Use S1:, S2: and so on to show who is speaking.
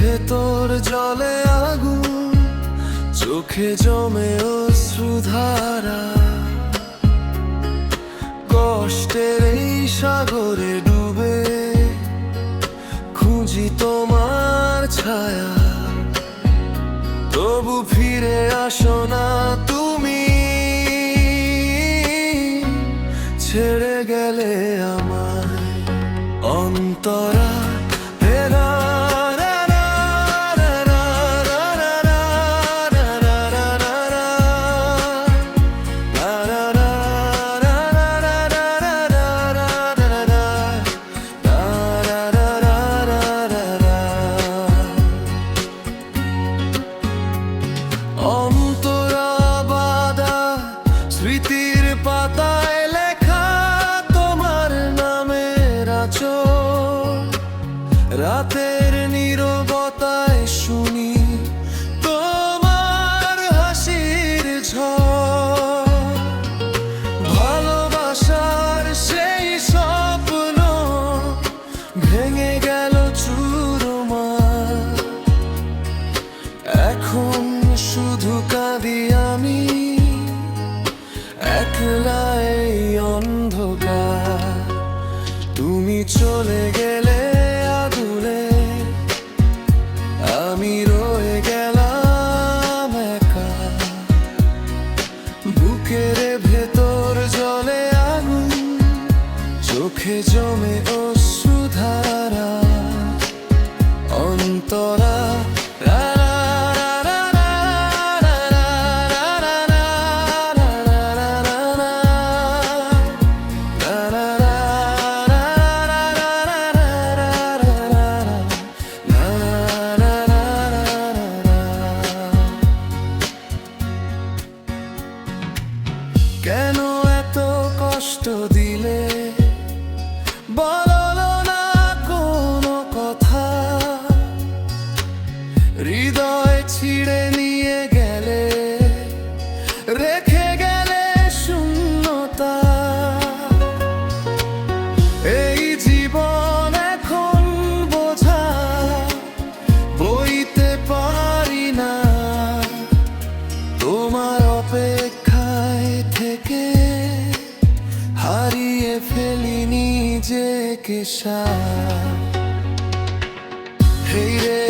S1: ভেতর জলে আগুন, চোখে জমে অশ্রুধারা। কষ্টের এই সাগরে ডুবে খুঁজি তোমার ছায়া, তবু ফিরে আসো না তুমি, ছেড়ে গেলে আমায়। অন্তরা অন্তরা বাঁধা স্মৃতির পাতায় লেখা তোমার নামের আঁচল। রাতের নীরবতায় শুনি তোমার হাসির ঝড়। ভালোবাসার সেই স্বপ্ন ভেঙে গেল চুরমার। এখন শুধু কাঁদি আমি, একলা এই অন্ধকার। তুমি চলে গেলে আদুরে, আমি রয়ে গেলাম একা। বুকের ভেতর জলে আগুন, চোখে জমে অশ্রুধারা। অন্তরা কেন এত কষ্ট দিলে, বলো না কোনো কথা। হৃদয় ছিঁড়ে নিয়ে গেলে, রেখে গেলে শূন্যতা। এই জীবন এখন বোঝা বইতে পারি না, তোমার অপেক্ষায় থেকে হারিয়ে ফেলি নিজেকে। হেই রে